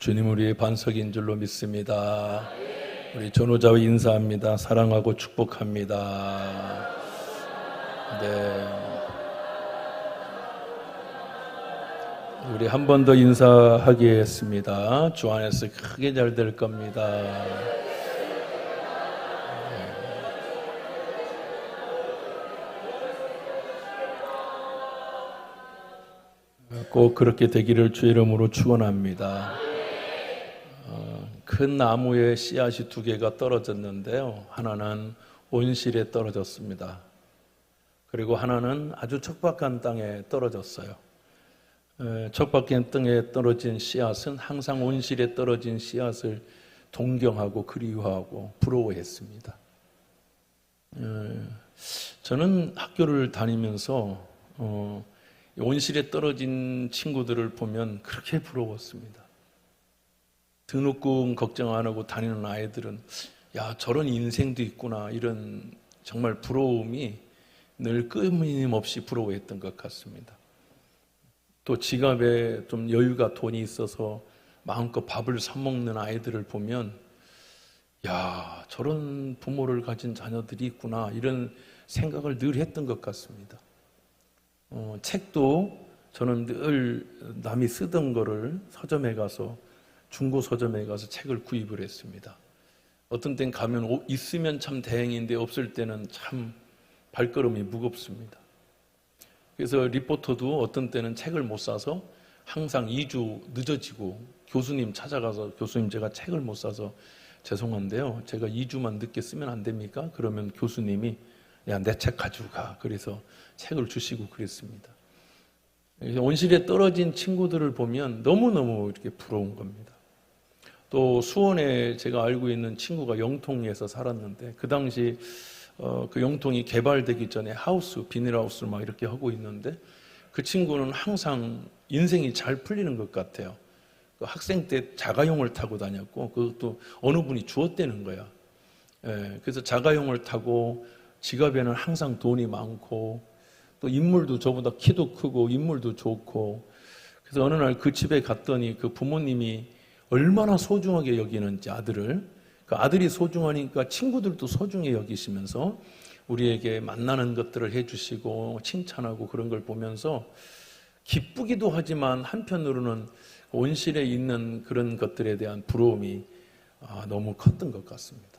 주님 우리의 반석인 줄로 믿습니다. 우리 전우자와 인사합니다. 사랑하고 축복합니다. 네. 우리 한 번 더 인사하겠습니다. 주 안에서 크게 잘 될 겁니다. 꼭 그렇게 되기를 주의 이름으로 축원합니다. 큰 나무에 씨앗이 2개가 떨어졌는데요. 하나는 온실에 떨어졌습니다. 그리고 하나는 아주 척박한 땅에 떨어졌어요. 척박한 땅에 떨어진 씨앗은 항상 온실에 떨어진 씨앗을 동경하고 그리워하고 부러워했습니다. 저는 학교를 다니면서 온실에 떨어진 친구들을 보면 그렇게 부러웠습니다. 등록금 걱정 안 하고 다니는 아이들은 야, 저런 인생도 있구나, 이런 정말 부러움이 늘 끊임없이 부러워했던 것 같습니다. 또 지갑에 좀 여유가 돈이 있어서 마음껏 밥을 사 먹는 아이들을 보면 야, 저런 부모를 가진 자녀들이 있구나, 이런 생각을 늘 했던 것 같습니다. 책도 저는 늘 남이 쓰던 거를 서점에 가서, 중고 서점에 가서 책을 구입을 했습니다. 어떤 땐 가면 있으면 참 다행인데 없을 때는 참 발걸음이 무겁습니다. 그래서 리포터도 어떤 때는 책을 못 사서 항상 2주 늦어지고 교수님 찾아가서 교수님 제가 책을 못 사서 죄송한데요, 제가 2주만 늦게 쓰면 안 됩니까? 그러면 교수님이 야, 내 책 가지고 가. 그래서 책을 주시고 그랬습니다. 온실에 떨어진 친구들을 보면 너무너무 이렇게 부러운 겁니다. 또 수원에 제가 알고 있는 친구가 영통에서 살았는데 그 당시 그 영통이 개발되기 전에 비닐하우스를 막 이렇게 하고 있는데 그 친구는 항상 인생이 잘 풀리는 것 같아요. 그 학생 때 자가용을 타고 다녔고 그것도 어느 분이 주었다는 거야. 그래서 자가용을 타고 지갑에는 항상 돈이 많고 또 인물도 저보다 키도 크고 인물도 좋고, 그래서 어느 날 그 집에 갔더니 그 부모님이 얼마나 소중하게 여기는지 아들을, 그 아들이 소중하니까 친구들도 소중히 여기시면서 우리에게 만나는 것들을 해주시고 칭찬하고 그런 걸 보면서 기쁘기도 하지만 한편으로는 온실에 있는 그런 것들에 대한 부러움이 너무 컸던 것 같습니다.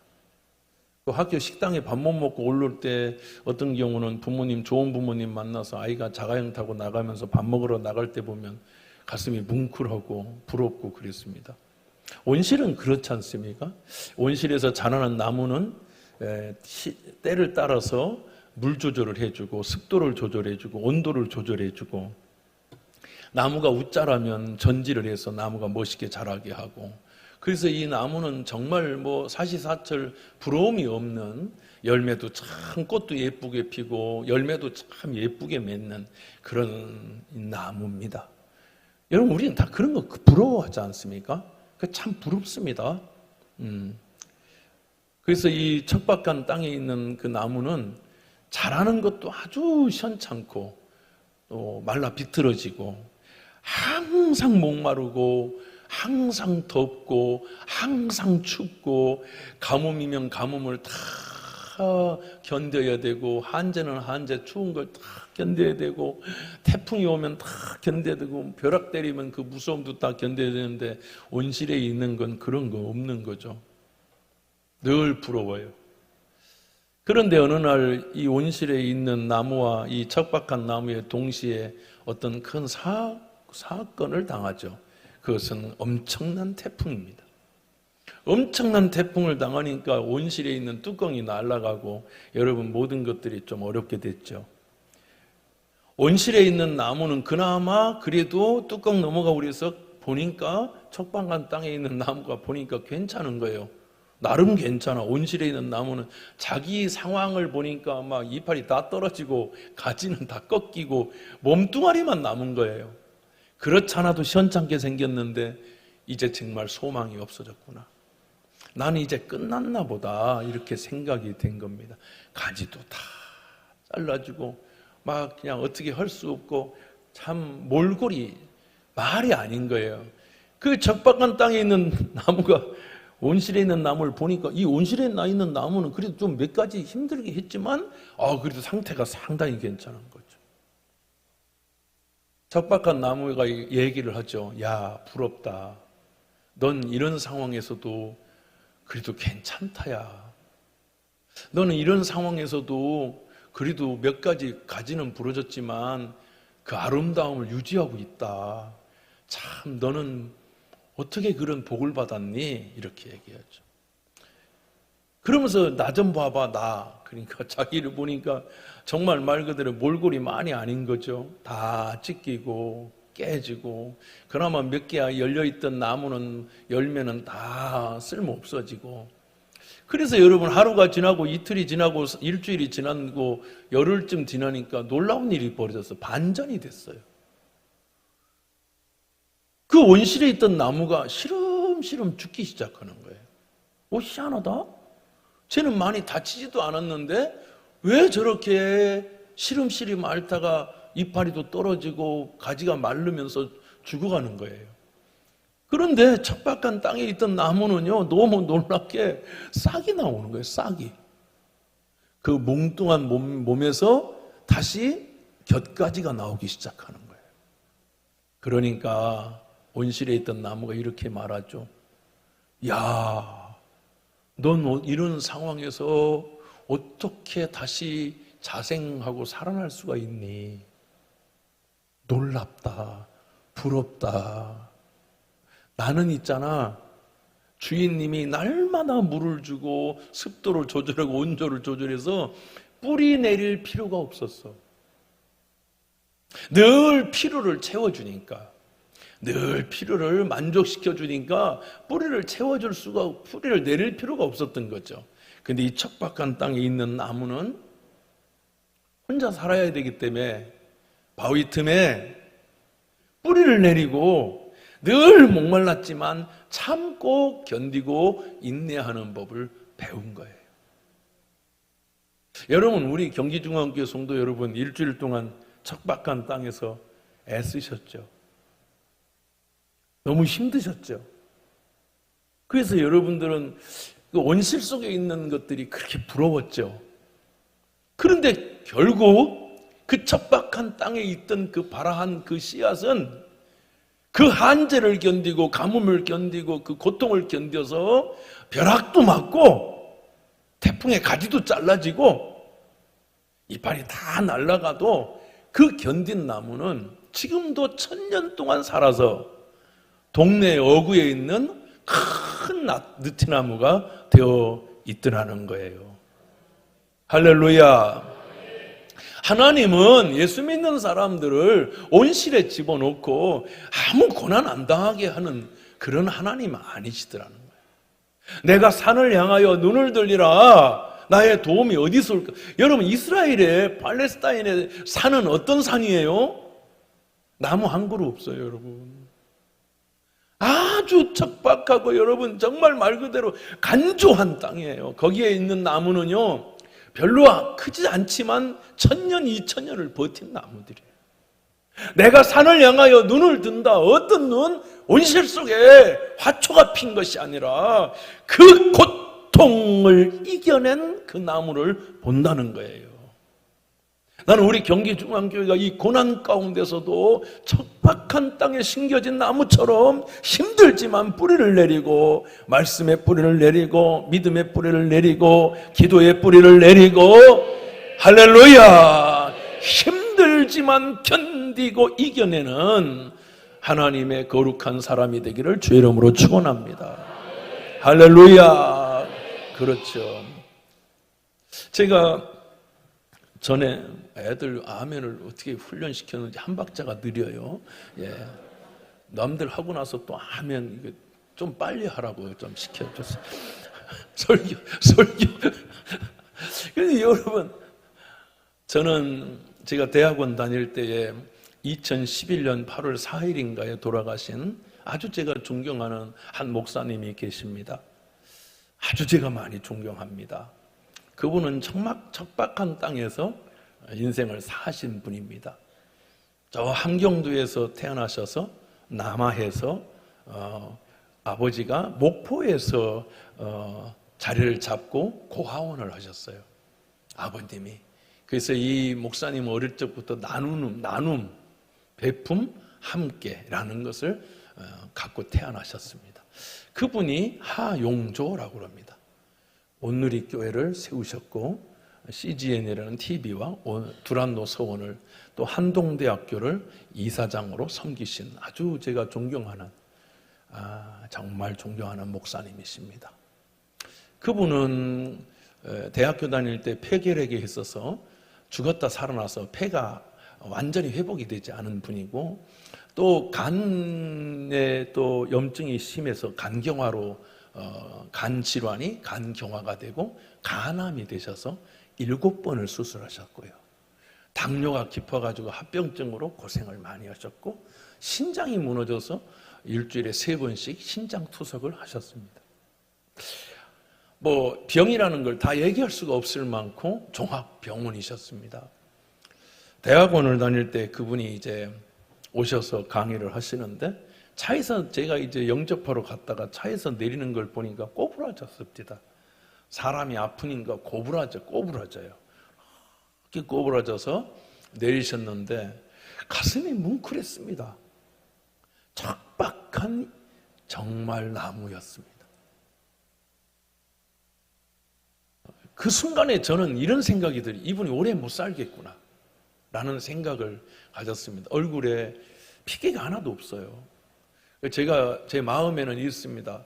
학교 식당에 밥 못 먹고 올라올 때 어떤 경우는 좋은 부모님 만나서 아이가 자가용 타고 나가면서 밥 먹으러 나갈 때 보면 가슴이 뭉클하고 부럽고 그랬습니다. 온실은 그렇지 않습니까? 온실에서 자라는 나무는 때를 따라서 물 조절을 해주고 습도를 조절해주고 온도를 조절해주고, 나무가 웃자라면 전지를 해서 나무가 멋있게 자라게 하고, 그래서 이 나무는 정말 사시사철 부러움이 없는, 열매도 참 꽃도 예쁘게 피고 열매도 참 예쁘게 맺는 그런 나무입니다. 여러분, 우리는 다 그런 거 부러워하지 않습니까? 참 부럽습니다. 그래서 이 척박한 땅에 있는 그 나무는 자라는 것도 아주 시원찮고 또 말라 비틀어지고 항상 목마르고 항상 덥고 항상 춥고 가뭄이면 가뭄을 다 견뎌야 되고, 한제는 한제 추운 걸 다 견뎌야 되고, 태풍이 오면 다 견뎌야 되고, 벼락 때리면 그 무서움도 다 견뎌야 되는데 온실에 있는 건 그런 거 없는 거죠. 늘 부러워요. 그런데 어느 날 이 온실에 있는 나무와 이 척박한 나무에 동시에 어떤 큰 사건을 당하죠. 그것은 엄청난 태풍입니다. 엄청난 태풍을 당하니까 온실에 있는 뚜껑이 날아가고 여러분 모든 것들이 좀 어렵게 됐죠. 온실에 있는 나무는 그나마 그래도 뚜껑 넘어가고 그래서 보니까 척박한 땅에 있는 나무가 보니까 괜찮은 거예요. 나름 괜찮아. 온실에 있는 나무는 자기 상황을 보니까 막 이파리 다 떨어지고 가지는 다 꺾이고 몸뚱아리만 남은 거예요. 그렇잖아도 시원찮게 생겼는데 이제 정말 소망이 없어졌구나. 나는 이제 끝났나 보다, 이렇게 생각이 된 겁니다. 가지도 다 잘라주고 막 그냥 어떻게 할 수 없고 참 몰골이 말이 아닌 거예요. 그 적박한 땅에 있는 나무가 온실에 있는 나무를 보니까 이 온실에 나 있는 나무는 그래도 좀 몇 가지 힘들게 했지만 그래도 상태가 상당히 괜찮은 거죠. 적박한 나무가 얘기를 하죠. 야, 부럽다. 넌 이런 상황에서도 그래도 괜찮다야. 너는 이런 상황에서도 그래도 몇 가지 가지는 부러졌지만 그 아름다움을 유지하고 있다. 참 너는 어떻게 그런 복을 받았니? 이렇게 얘기하죠. 그러면서 나 좀 봐봐, 나. 그러니까 자기를 보니까 정말 말 그대로 몰골이 많이 아닌 거죠. 다 찢기고 깨지고 그나마 몇 개 열려있던 나무는 열매는 다 쓸모 없어지고. 그래서 여러분 하루가 지나고 이틀이 지나고 일주일이 지나고 열흘쯤 지나니까 놀라운 일이 벌어졌어요. 반전이 됐어요. 그 온실에 있던 나무가 시름시름 죽기 시작하는 거예요. 희한하다? 쟤는 많이 다치지도 않았는데 왜 저렇게 시름시름 앓다가 이파리도 떨어지고 가지가 마르면서 죽어가는 거예요. 그런데 척박한 땅에 있던 나무는요, 너무 놀랍게 싹이 나오는 거예요, 싹이. 그 뭉뚱한 몸에서 다시 곁가지가 나오기 시작하는 거예요. 그러니까 온실에 있던 나무가 이렇게 말하죠. 야, 넌 이런 상황에서 어떻게 다시 자생하고 살아날 수가 있니? 놀랍다, 부럽다. 나는 있잖아, 주인님이 날마다 물을 주고 습도를 조절하고 온도를 조절해서 뿌리 내릴 필요가 없었어. 늘 필요를 채워주니까, 늘 필요를 만족시켜주니까 뿌리를 채워줄 수가, 뿌리를 내릴 필요가 없었던 거죠. 근데 이 척박한 땅에 있는 나무는 혼자 살아야 되기 때문에 바위 틈에 뿌리를 내리고 늘 목말랐지만 참고 견디고 인내하는 법을 배운 거예요. 여러분, 우리 경기중앙교회 성도 여러분, 일주일 동안 척박한 땅에서 애쓰셨죠. 너무 힘드셨죠. 그래서 여러분들은 그 온실 속에 있는 것들이 그렇게 부러웠죠. 그런데 결국 그 척박한 땅에 있던 그 발아한 그 씨앗은 그 한재를 견디고 가뭄을 견디고 그 고통을 견뎌서 벼락도 맞고 태풍에 가지도 잘라지고 이파리 다 날아가도 그 견딘 나무는 지금도 1000년 동안 살아서 동네 어구에 있는 큰 느티나무가 되어 있더라는 거예요. 할렐루야. 하나님은 예수 믿는 사람들을 온실에 집어넣고 아무 고난 안 당하게 하는 그런 하나님 아니시더라는 거예요. 내가 산을 향하여 눈을 들리라. 나의 도움이 어디서 올까? 여러분, 이스라엘의 팔레스타인의 산은 어떤 산이에요? 나무 한 그루 없어요, 여러분. 아주 척박하고 여러분 정말 말 그대로 간조한 땅이에요. 거기에 있는 나무는요, 별로 크지 않지만 1000년, 2000년을 버틴 나무들이에요. 내가 산을 향하여 눈을 든다. 어떤 눈? 온실 속에 화초가 핀 것이 아니라 그 고통을 이겨낸 그 나무를 본다는 거예요. 나는 우리 경기중앙교회가 이 고난 가운데서도 척박한 땅에 심겨진 나무처럼 힘들지만 뿌리를 내리고 말씀의 뿌리를 내리고 믿음의 뿌리를 내리고 기도의 뿌리를 내리고 할렐루야, 힘들지만 견디고 이겨내는 하나님의 거룩한 사람이 되기를 주의 이름으로 축원합니다. 할렐루야. 그렇죠. 제가 전에 애들 아멘을 어떻게 훈련시켰는지 한 박자가 느려요. 예. 남들 하고 나서 또 아멘 이거 좀 빨리 하라고 좀 시켜줬어요. 설교. 그런데 여러분, 저는 제가 대학원 다닐 때에 2011년 8월 4일인가에 돌아가신 아주 제가 존경하는 한 목사님이 계십니다. 아주 제가 많이 존경합니다. 그분은 척박한 땅에서 인생을 사신 분입니다. 저 함경도에서 태어나셔서 남하에서 아버지가 목포에서 자리를 잡고 고하원을 하셨어요. 아버님이. 그래서 이 목사님은 어릴 적부터 나눔, 베품, 함께라는 것을 갖고 태어나셨습니다. 그분이 하용조라고 합니다. 온누리교회를 세우셨고 CGN이라는 TV와 두란노 서원을 또 한동대학교를 이사장으로 섬기신 아주 제가 존경하는 정말 존경하는 목사님이십니다. 그분은 대학교 다닐 때 폐결핵에 있어서 죽었다 살아나서 폐가 완전히 회복이 되지 않은 분이고 또 간에 또 염증이 심해서 간경화로 간 질환이 간경화가 되고 간암이 되셔서 7번을 수술하셨고요. 당뇨가 깊어가지고 합병증으로 고생을 많이 하셨고 신장이 무너져서 일주일에 3번씩 신장 투석을 하셨습니다. 병이라는 걸 다 얘기할 수가 없을 만큼 종합병원이셨습니다. 대학원을 다닐 때 그분이 이제 오셔서 강의를 하시는데 차에서 제가 이제 영접하러 갔다가 차에서 내리는 걸 보니까 꼬부라졌습니다. 사람이 아프니까 꼬부라져요. 이렇게 꼬부라져서 내리셨는데 가슴이 뭉클했습니다. 척박한 정말 나무였습니다. 그 순간에 저는 이런 생각이 들어요. 이분이 오래 못 살겠구나 라는 생각을 가졌습니다. 얼굴에 핏기가 하나도 없어요. 제 마음에는 있습니다.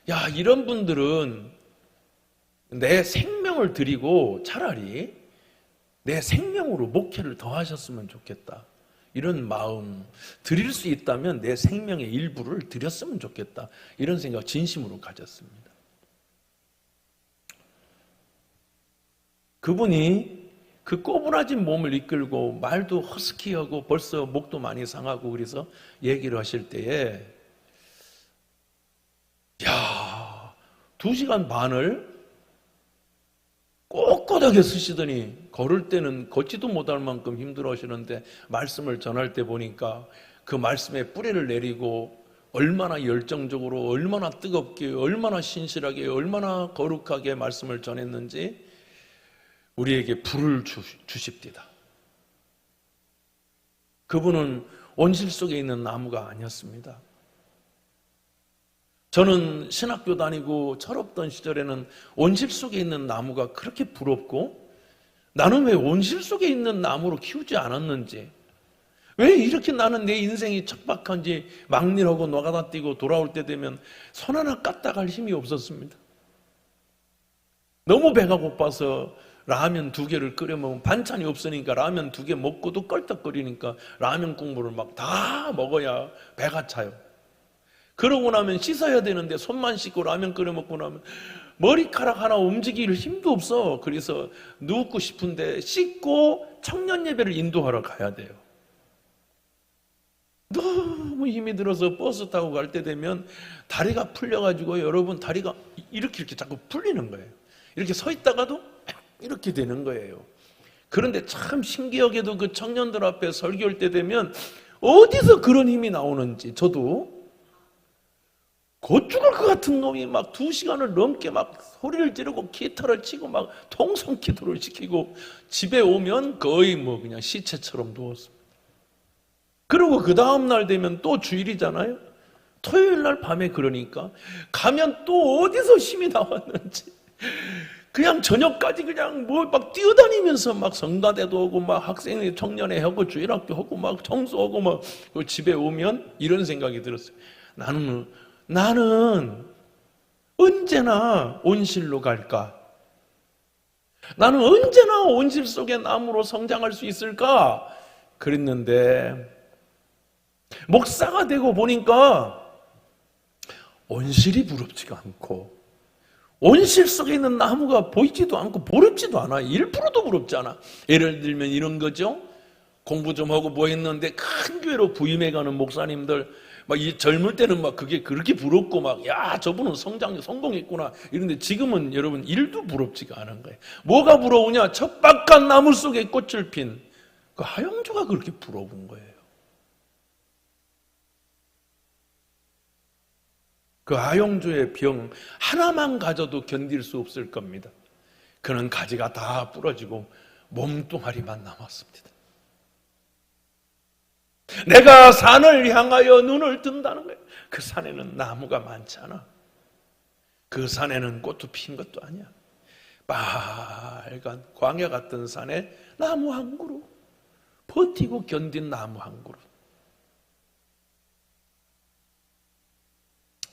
야, 이런 분들은 내 생명을 드리고 차라리 내 생명으로 목회를 더 하셨으면 좋겠다. 이런 마음, 드릴 수 있다면 내 생명의 일부를 드렸으면 좋겠다. 이런 생각 진심으로 가졌습니다. 그분이 그 꼬부라진 몸을 이끌고 말도 허스키하고 벌써 목도 많이 상하고 그래서 얘기를 하실 때에 2시간 반을 꼿꼿하게 쓰시더니 걸을 때는 걷지도 못할 만큼 힘들어 하시는데 말씀을 전할 때 보니까 그 말씀에 뿌리를 내리고 얼마나 열정적으로 얼마나 뜨겁게 얼마나 신실하게 얼마나 거룩하게 말씀을 전했는지 우리에게 불을 주십디다. 그분은 온실 속에 있는 나무가 아니었습니다. 저는 신학교 다니고 철없던 시절에는 온실 속에 있는 나무가 그렇게 부럽고 나는 왜 온실 속에 있는 나무로 키우지 않았는지, 왜 이렇게 나는 내 인생이 척박한지 막일하고 노가다 뛰고 돌아올 때 되면 손 하나 까딱할 힘이 없었습니다. 너무 배가 고파서 라면 2개를 끓여 먹으면 반찬이 없으니까 라면 2개 먹고도 껄떡거리니까 라면 국물을 막 다 먹어야 배가 차요. 그러고 나면 씻어야 되는데 손만 씻고 라면 끓여 먹고 나면 머리카락 하나 움직일 힘도 없어. 그래서 눕고 싶은데 씻고 청년 예배를 인도하러 가야 돼요. 너무 힘이 들어서 버스 타고 갈 때 되면 다리가 풀려가지고 여러분 다리가 이렇게 자꾸 풀리는 거예요. 이렇게 서 있다가도 이렇게 되는 거예요. 그런데 참 신기하게도 그 청년들 앞에 설교할 때 되면 어디서 그런 힘이 나오는지 저도 곧 죽을 것 같은 놈이 막 2시간을 넘게 막 소리를 지르고 기타를 치고 막 통성 기도를 시키고 집에 오면 거의 그냥 시체처럼 누웠습니다. 그리고 그 다음날 되면 또 주일이잖아요. 토요일 날 밤에 그러니까 가면 또 어디서 힘이 나왔는지 그냥 저녁까지 그냥 막 뛰어다니면서 막 성가대도 하고 막 학생회 청년회 하고 주일학교 하고 막 청소하고 막 집에 오면 이런 생각이 들었어요. 나는 언제나 온실로 갈까? 나는 언제나 온실 속의 나무로 성장할 수 있을까? 그랬는데 목사가 되고 보니까 온실이 부럽지가 않고 온실 속에 있는 나무가 보이지도 않고 부럽지도 않아. 1%도 부럽지 않아. 예를 들면 이런 거죠. 공부 좀 하고 뭐 했는데 큰 교회로 부임해가는 목사님들 막 이 젊을 때는 막 그게 그렇게 부럽고 막 야 저분은 성공했구나 이런데 지금은 여러분 1도 부럽지가 않은 거예요. 뭐가 부러우냐? 척박한 나무 속에 꽃을 핀 그 하영조가 그렇게 부러운 거예요. 그 하용조의 병 하나만 가져도 견딜 수 없을 겁니다. 그는 가지가 다 부러지고 몸뚱아리만 남았습니다. 내가 산을 향하여 눈을 뜬다는 거예요. 그 산에는 나무가 많지 않아. 그 산에는 꽃도 핀 것도 아니야. 빨간 광야 같은 산에 나무 한 그루, 버티고 견딘 나무 한 그루.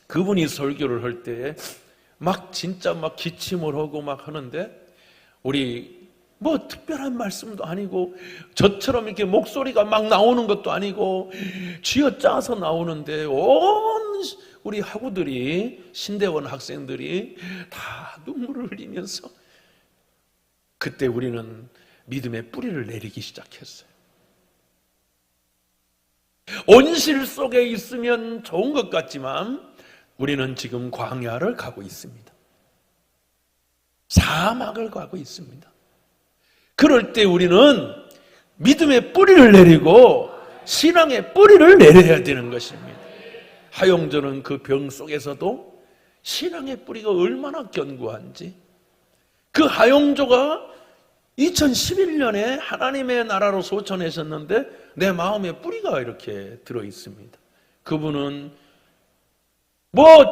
그분이 설교를 할 때에 진짜 기침을 하고 하는데, 우리 특별한 말씀도 아니고 저처럼 이렇게 목소리가 나오는 것도 아니고 쥐어짜서 나오는데, 온 우리 학우들이, 신대원 학생들이 다 눈물을 흘리면서, 그때 우리는 믿음의 뿌리를 내리기 시작했어요. 온실 속에 있으면 좋은 것 같지만 우리는 지금 광야를 가고 있습니다. 사막을 가고 있습니다. 그럴 때 우리는 믿음의 뿌리를 내리고 신앙의 뿌리를 내려야 되는 것입니다. 하용조는 그 병 속에서도 신앙의 뿌리가 얼마나 견고한지, 그 하용조가 2011년에 하나님의 나라로 소천하셨는데 내 마음에 뿌리가 이렇게 들어있습니다. 그분은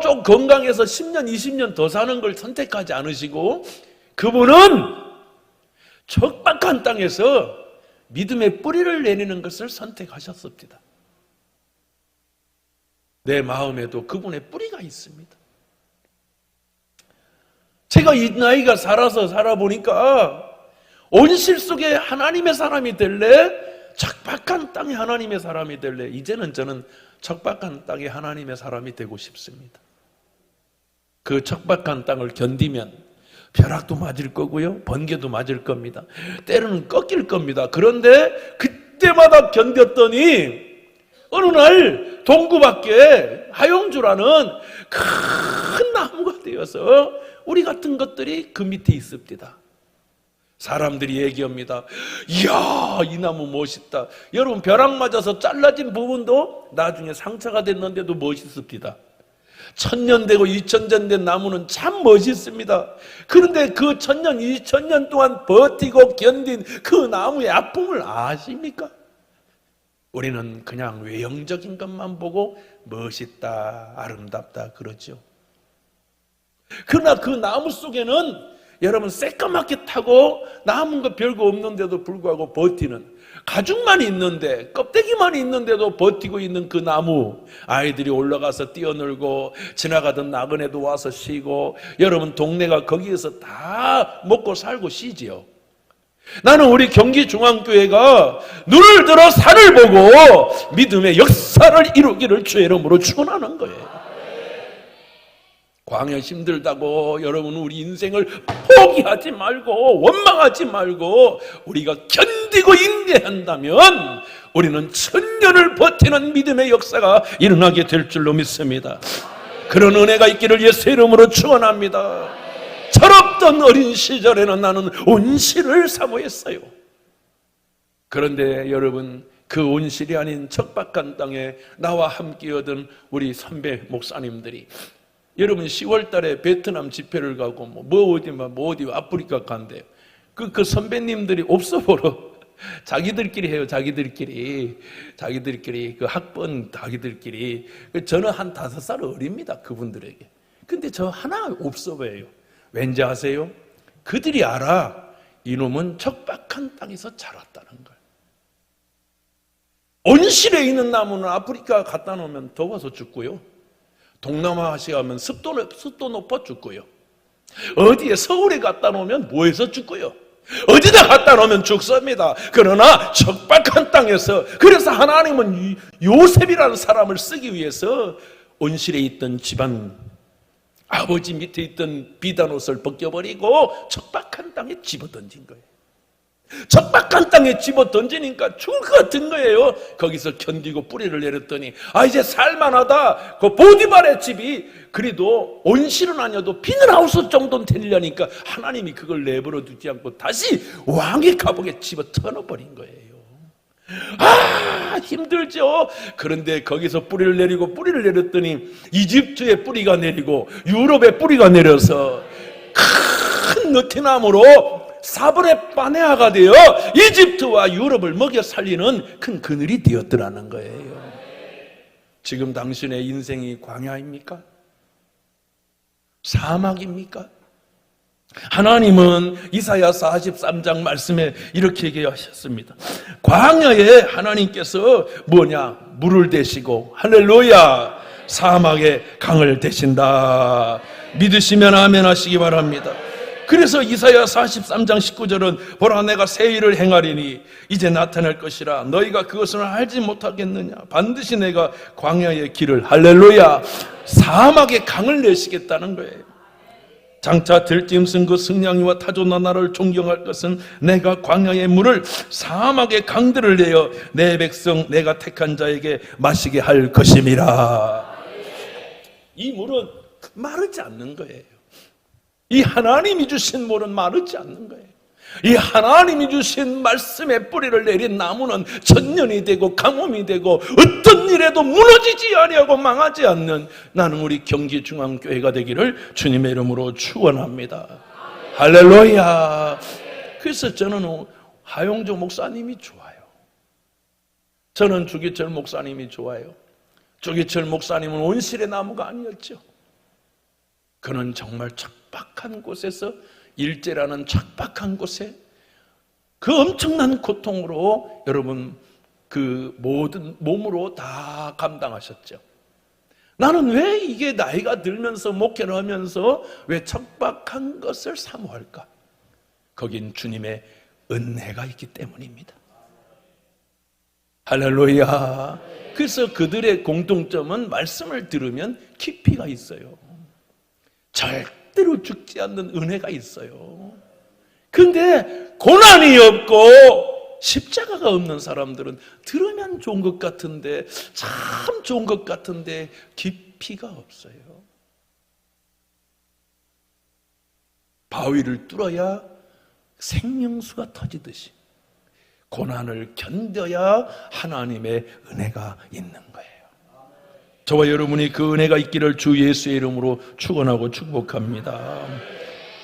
좀 건강해서 10년, 20년 더 사는 걸 선택하지 않으시고, 그분은 척박한 땅에서 믿음의 뿌리를 내리는 것을 선택하셨습니다. 내 마음에도 그분의 뿌리가 있습니다. 제가 이 나이가 살아보니까 온실 속에 하나님의 사람이 될래? 척박한 땅에 하나님의 사람이 될래? 이제는 저는 척박한 땅에 하나님의 사람이 되고 싶습니다. 그 척박한 땅을 견디면 벼락도 맞을 거고요, 번개도 맞을 겁니다. 때로는 꺾일 겁니다. 그런데 그때마다 견뎠더니 어느 날 동구 밖에 하용주라는 큰 나무가 되어서 우리 같은 것들이 그 밑에 있습니다. 사람들이 얘기합니다. 이야, 이 나무 멋있다. 여러분, 벼락 맞아서 잘라진 부분도 나중에 상처가 됐는데도 멋있습니다. 1000년 되고 2000년 된 나무는 참 멋있습니다. 그런데 그 1000년, 2000년 동안 버티고 견딘 그 나무의 아픔을 아십니까? 우리는 그냥 외형적인 것만 보고 멋있다, 아름답다 그러죠. 그러나 그 나무 속에는 여러분, 새까맣게 타고 남은 거 별거 없는데도 불구하고 버티는, 가죽만 있는데, 껍데기만 있는데도 버티고 있는 그 나무, 아이들이 올라가서 뛰어놀고 지나가던 나그네도 와서 쉬고, 여러분 동네가 거기에서 다 먹고 살고 쉬지요. 나는 우리 경기중앙교회가 눈을 들어 산을 보고 믿음의 역사를 이루기를 주의 이름으로 축원하는 거예요. 광야 힘들다고 여러분 우리 인생을 포기하지 말고 원망하지 말고 우리가 견디고 인내한다면 우리는 1000년을 버티는 믿음의 역사가 일어나게 될 줄로 믿습니다. 그런 은혜가 있기를 예수 이름으로 축원합니다. 철없던 어린 시절에는 나는 온실을 사모했어요. 그런데 여러분, 그 온실이 아닌 척박한 땅에 나와 함께 얻은 우리 선배 목사님들이, 여러분 10월 달에 베트남 집회를 가고 어디 아프리카 간대요. 그 선배님들이 없어 보러 자기들끼리 해요. 자기들끼리 그 학번 자기들끼리. 저는 한 5살 어립니다, 그분들에게. 근데 저 하나 없어 보여요. 왠지 아세요? 그들이 알아. 이놈은 척박한 땅에서 자랐다는 걸. 온실에 있는 나무는 아프리카 갖다 놓으면 더워서 죽고요, 동남아 아시아 가면 습도 높아 죽고요, 어디에 서울에 갖다 놓으면 뭐해서 죽고요, 어디다 갖다 놓으면 죽습니다. 그러나 척박한 땅에서, 그래서 하나님은 요셉이라는 사람을 쓰기 위해서 온실에 있던 집안 아버지 밑에 있던 비단 옷을 벗겨버리고 척박한 땅에 집어던진 거예요. 척박한 땅에 집어던지니까 죽을 것 같은 거예요. 거기서 견디고 뿌리를 내렸더니 이제 살만하다. 그 보디발의 집이 그래도 온실은 아니어도 비닐하우스 정도는 되려니까 하나님이 그걸 내버려 두지 않고 다시 왕의 감옥에 집어 터넣어버린 거예요. 힘들죠. 그런데 거기서 뿌리를 내리고 뿌리를 내렸더니 이집트에 뿌리가 내리고 유럽에 뿌리가 내려서 큰 느티나무로 사브레 바네아가 되어 이집트와 유럽을 먹여 살리는 큰 그늘이 되었더라는 거예요. 지금 당신의 인생이 광야입니까? 사막입니까? 하나님은 이사야 43장 말씀에 이렇게 얘기하셨습니다. 광야에 하나님께서 물을 대시고 할렐루야 사막에 강을 대신다. 믿으시면 아멘 하시기 바랍니다. 그래서 이사야 43장 19절은 보라 내가 새 일을 행하리니 이제 나타날 것이라 너희가 그것을 알지 못하겠느냐. 반드시 내가 광야의 길을 할렐루야 사막에 강을 내시겠다는 거예요. 장차 들짐승 그 승냥이와 타조나 나를 존경할 것은 내가 광야의 물을 사막의 강들을 내어 내 백성 내가 택한 자에게 마시게 할 것임이라. 이 물은 마르지 않는 거예요. 이 하나님이 주신 물은 마르지 않는 거예요. 이 하나님이 주신 말씀의 뿌리를 내린 나무는 천년이 되고 가뭄이 되고 어떤 일에도 무너지지 아니하고 망하지 않는 나는 우리 경기중앙교회가 되기를 주님의 이름으로 축원합니다. 할렐루야. 그래서 저는 하용조 목사님이 좋아요. 저는 주기철 목사님이 좋아요. 주기철 목사님은 온실의 나무가 아니었죠. 그는 정말 척박한 곳에서 일제라는 척박한 곳에 그 엄청난 고통으로 여러분 그 모든 몸으로 다 감당하셨죠. 나는 왜 이게 나이가 들면서 목회를 하면서 왜 척박한 것을 사모할까? 거긴 주님의 은혜가 있기 때문입니다. 할렐루야. 그래서 그들의 공통점은 말씀을 들으면 깊이가 있어요. 절대로 죽지 않는 은혜가 있어요. 근데 고난이 없고 십자가가 없는 사람들은 들으면 좋은 것 같은데 참 좋은 것 같은데 깊이가 없어요. 바위를 뚫어야 생명수가 터지듯이 고난을 견뎌야 하나님의 은혜가 있는 거예요. 저와 여러분이 그 은혜가 있기를 주 예수의 이름으로 축원하고 축복합니다.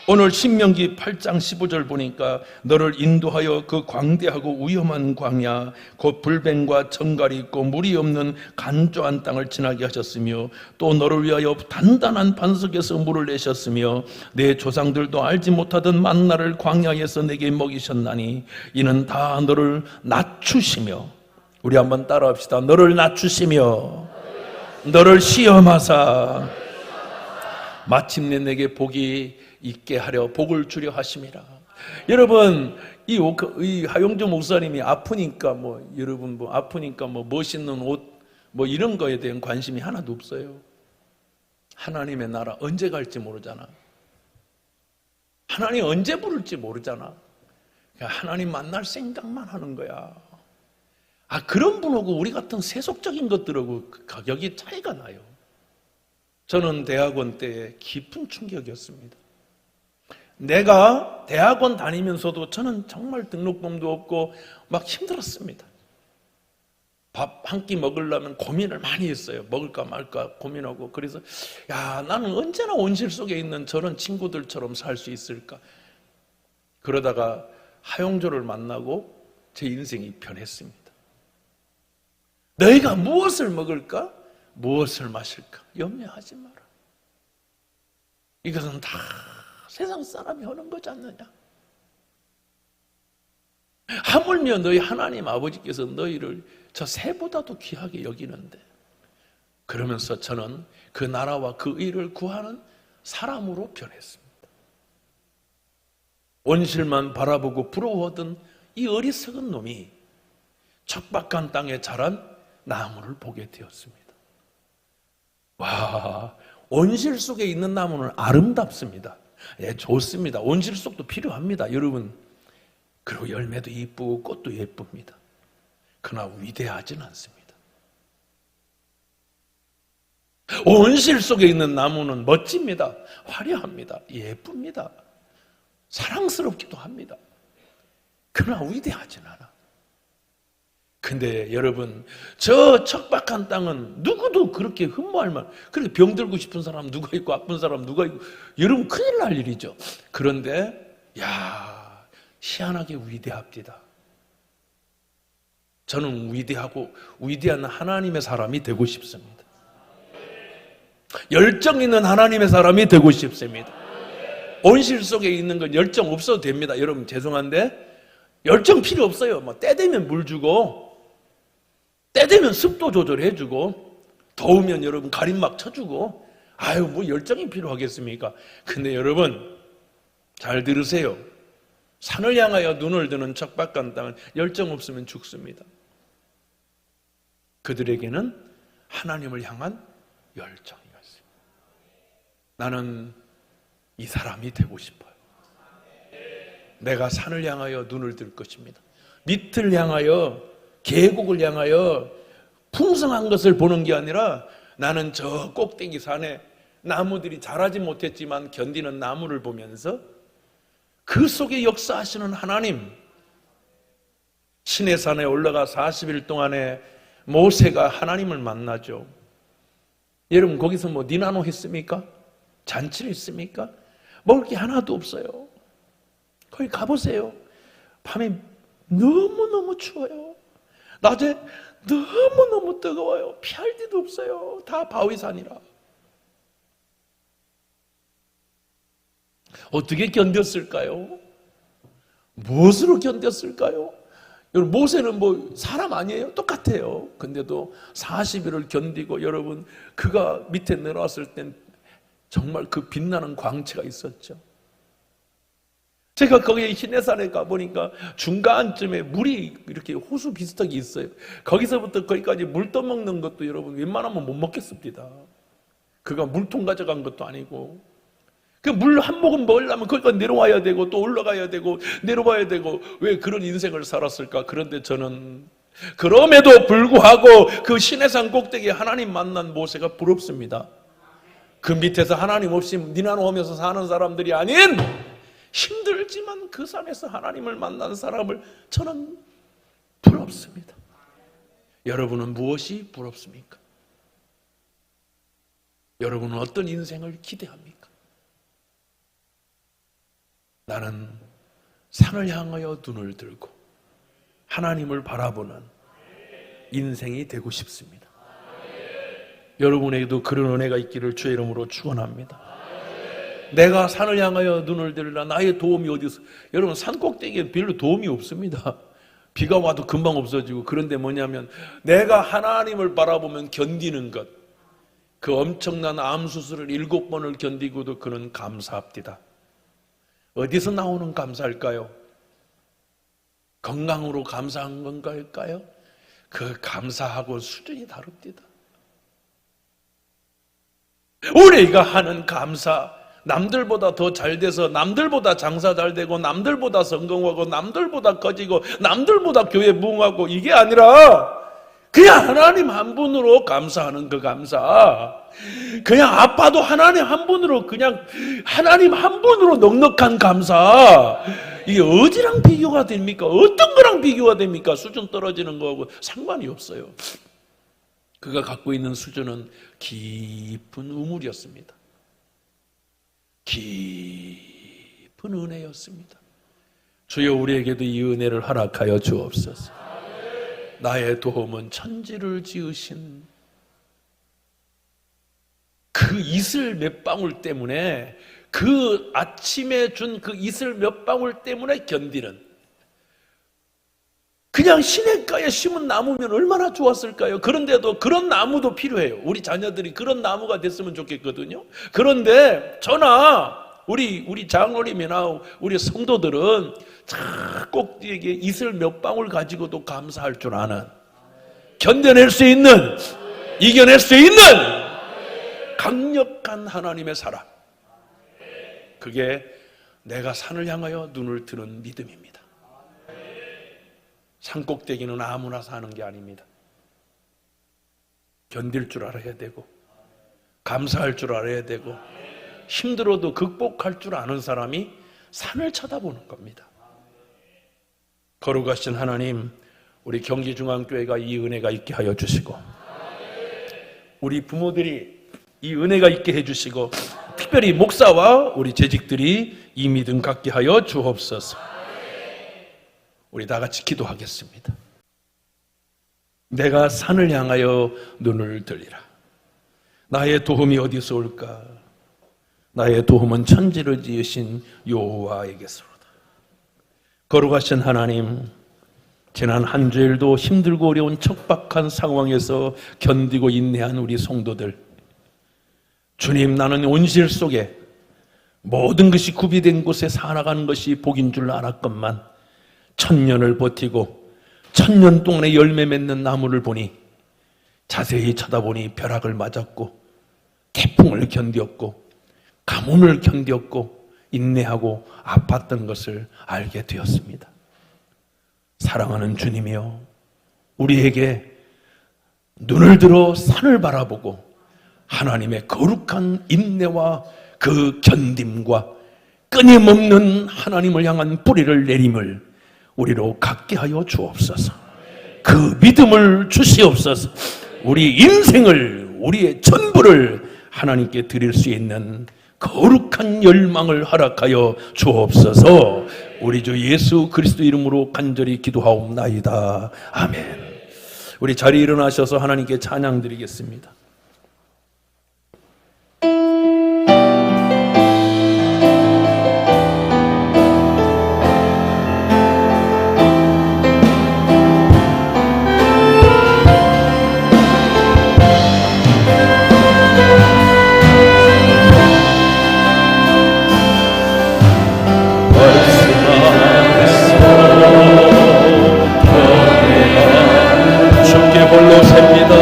오늘 신명기 8장 15절 보니까 너를 인도하여 그 광대하고 위험한 광야 곧 불뱀과 정갈이 있고 물이 없는 간조한 땅을 지나게 하셨으며 또 너를 위하여 단단한 반석에서 물을 내셨으며 내 조상들도 알지 못하던 만나를 광야에서 내게 먹이셨나니 이는 다 너를 낮추시며 우리 한번 따라합시다. 너를 낮추시며 너를 시험하사 마침내 내게 복이 있게 하려 복을 주려 하심이라. 여러분 이 하용조 목사님이 아프니까 여러분 아프니까 멋있는 옷 이런 거에 대한 관심이 하나도 없어요. 하나님의 나라 언제 갈지 모르잖아. 하나님 언제 부를지 모르잖아. 그러니까 하나님 만날 생각만 하는 거야. 그런 분하고 우리 같은 세속적인 것들하고 가격이 차이가 나요. 저는 대학원 때 깊은 충격이었습니다. 내가 대학원 다니면서도 저는 정말 등록금도 없고 막 힘들었습니다. 밥 한 끼 먹으려면 고민을 많이 했어요. 먹을까 말까 고민하고. 그래서 나는 언제나 온실 속에 있는 저런 친구들처럼 살 수 있을까. 그러다가 하용조를 만나고 제 인생이 변했습니다. 너희가 무엇을 먹을까? 무엇을 마실까? 염려하지 마라. 이것은 다 세상 사람이 하는 거지 않느냐? 하물며 너희 하나님 아버지께서 너희를 저 새보다도 귀하게 여기는데 그러면서 저는 그 나라와 그 의를 구하는 사람으로 변했습니다. 온실만 바라보고 부러워하던 이 어리석은 놈이 척박한 땅에 자란 나무를 보게 되었습니다. 와, 온실 속에 있는 나무는 아름답습니다. 좋습니다. 온실 속도 필요합니다, 여러분. 그리고 열매도 이쁘고 꽃도 예쁩니다. 그러나 위대하진 않습니다. 온실 속에 있는 나무는 멋집니다. 화려합니다. 예쁩니다. 사랑스럽기도 합니다. 그러나 위대하진 않아. 근데 여러분, 저 척박한 땅은 누구도 그렇게 흠모할 만, 그렇게 병들고 싶은 사람 누가 있고 아픈 사람 누가 있고, 여러분 큰일 날 일이죠. 그런데 야, 희한하게 위대합니다. 저는 위대하고 위대한 하나님의 사람이 되고 싶습니다. 열정 있는 하나님의 사람이 되고 싶습니다. 온실 속에 있는 건 열정 없어도 됩니다. 여러분 죄송한데 열정 필요 없어요. 뭐 때 되면 물 주고, 때 되면 습도 조절해주고, 더우면 여러분 가림막 쳐주고, 아유 뭐 열정이 필요하겠습니까? 근데 여러분 잘 들으세요. 산을 향하여 눈을 드는 척박한 땅은 열정 없으면 죽습니다. 그들에게는 하나님을 향한 열정이었어요. 나는 이 사람이 되고 싶어요. 내가 산을 향하여 눈을 들 것입니다. 밑을 향하여, 계곡을 향하여 풍성한 것을 보는 게 아니라, 나는 저 꼭대기 산에 나무들이 자라지 못했지만 견디는 나무를 보면서 그 속에 역사하시는 하나님, 시내산에 올라가 40일 동안에 모세가 하나님을 만나죠. 여러분 거기서 뭐 니나노 했습니까? 잔치를 했습니까? 먹을 게 하나도 없어요. 거기 가보세요. 밤에 너무너무 추워요. 낮에 너무너무 뜨거워요. 피할 데도 없어요. 다 바위산이라. 어떻게 견뎠을까요? 무엇으로 견뎠을까요? 여러분 모세는 뭐 사람 아니에요? 똑같아요. 근데도 40일을 견디고, 여러분 그가 밑에 내려왔을 땐 정말 그 빛나는 광채가 있었죠. 제가 거기 시내산에 가보니까 중간쯤에 물이 이렇게 호수 비슷하게 있어요. 거기서부터 거기까지 물 떠먹는 것도 여러분 웬만하면 못 먹겠습니다. 그가 물통 가져간 것도 아니고, 그 물 한 모금 먹으려면 거기까지 내려와야 되고 또 올라가야 되고 내려와야 되고, 왜 그런 인생을 살았을까? 그런데 저는 그럼에도 불구하고 그 시내산 꼭대기에 하나님 만난 모세가 부럽습니다. 그 밑에서 하나님 없이 니나노 하면서 사는 사람들이 아닌, 힘들지만 그 산에서 하나님을 만난 사람을 저는 부럽습니다. 여러분은 무엇이 부럽습니까? 여러분은 어떤 인생을 기대합니까? 나는 산을 향하여 눈을 들고 하나님을 바라보는 인생이 되고 싶습니다. 여러분에게도 그런 은혜가 있기를 주의 이름으로 축원합니다. 내가 산을 향하여 눈을 들라 나의 도움이 어디서? 여러분 산 꼭대기에 별로 도움이 없습니다. 비가 와도 금방 없어지고. 그런데 뭐냐면 내가 하나님을 바라보면 견디는 것, 그 엄청난 암 수술을 7번을 견디고도 그는 감사합니다. 어디서 나오는 감사일까요? 건강으로 감사한 건가일까요? 그 감사하고 수준이 다릅니다. 우리가 하는 감사, 남들보다 더 잘 돼서 남들보다 장사 잘 되고 남들보다 성공하고 남들보다 커지고 남들보다 교회 부흥하고, 이게 아니라 그냥 하나님 한 분으로 감사하는 그 감사, 그냥 아파도 하나님 한 분으로, 그냥 하나님 한 분으로 넉넉한 감사, 이게 어디랑 비교가 됩니까? 어떤 거랑 비교가 됩니까? 수준 떨어지는 거하고 상관이 없어요. 그가 갖고 있는 수준은 깊은 우물이었습니다. 깊은 은혜였습니다. 주여 우리에게도 이 은혜를 허락하여 주옵소서. 나의 도움은 천지를 지으신 그 이슬 몇 방울 때문에, 그 아침에 준 그 이슬 몇 방울 때문에 견디는, 그냥 시냇가에 심은 나무면 얼마나 좋았을까요? 그런데도 그런 나무도 필요해요. 우리 자녀들이 그런 나무가 됐으면 좋겠거든요. 그런데 저나 우리 장로님이나 우리 성도들은 꼭대기에 이슬 몇 방울 가지고도 감사할 줄 아는, 견뎌낼 수 있는, 이겨낼 수 있는 강력한 하나님의 사랑, 그게 내가 산을 향하여 눈을 드는 믿음입니다. 산꼭대기는 아무나 사는 게 아닙니다. 견딜 줄 알아야 되고 감사할 줄 알아야 되고 힘들어도 극복할 줄 아는 사람이 산을 쳐다보는 겁니다. 거룩하신 하나님, 우리 경기중앙교회가 이 은혜가 있게 하여 주시고, 우리 부모들이 이 은혜가 있게 해주시고, 특별히 목사와 우리 재직들이 이 믿음 갖게 하여 주옵소서. 우리 다 같이 기도하겠습니다. 내가 산을 향하여 눈을 들리라. 나의 도움이 어디서 올까? 나의 도움은 천지를 지으신 여호와에게서로다. 거룩하신 하나님, 지난 한 주일도 힘들고 어려운 척박한 상황에서 견디고 인내한 우리 성도들, 주님, 나는 온실 속에 모든 것이 구비된 곳에 살아가는 것이 복인 줄 알았건만 1000년을 버티고 1000년 동안의 열매 맺는 나무를 보니, 자세히 쳐다보니 벼락을 맞았고 태풍을 견뎠고 가뭄을 견뎠고 인내하고 아팠던 것을 알게 되었습니다. 사랑하는 주님이여, 우리에게 눈을 들어 산을 바라보고 하나님의 거룩한 인내와 그 견딤과 끊임없는 하나님을 향한 뿌리를 내림을 우리로 갖게 하여 주옵소서. 그 믿음을 주시옵소서. 우리 인생을, 우리의 전부를 하나님께 드릴 수 있는 거룩한 열망을 허락하여 주옵소서. 우리 주 예수 그리스도 이름으로 간절히 기도하옵나이다. 아멘. 우리 자리에 일어나셔서 하나님께 찬양 드리겠습니다. 주께 홀로 셉니다.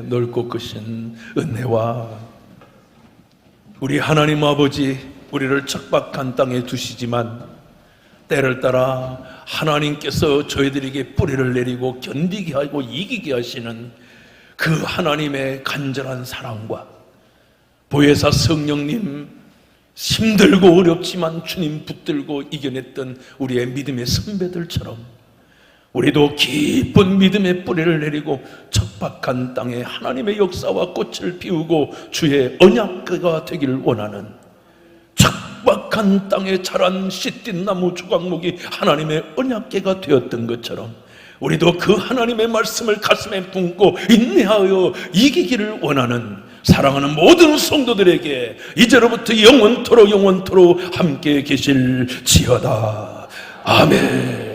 넓고 크신 은혜와 우리 하나님 아버지, 우리를 척박한 땅에 두시지만 때를 따라 하나님께서 저희들에게 뿌리를 내리고 견디게 하고 이기게 하시는 그 하나님의 간절한 사랑과 보혜사 성령님, 힘들고 어렵지만 주님 붙들고 이겨냈던 우리의 믿음의 선배들처럼 우리도 깊은 믿음의 뿌리를 내리고 척박한 땅에 하나님의 역사와 꽃을 피우고 주의 언약궤가 되기를 원하는, 척박한 땅에 자란 씨띤 나무 조각목이 하나님의 언약궤가 되었던 것처럼 우리도 그 하나님의 말씀을 가슴에 품고 인내하여 이기기를 원하는 사랑하는 모든 성도들에게 이제로부터 영원토록 함께 계실지어다. 아멘.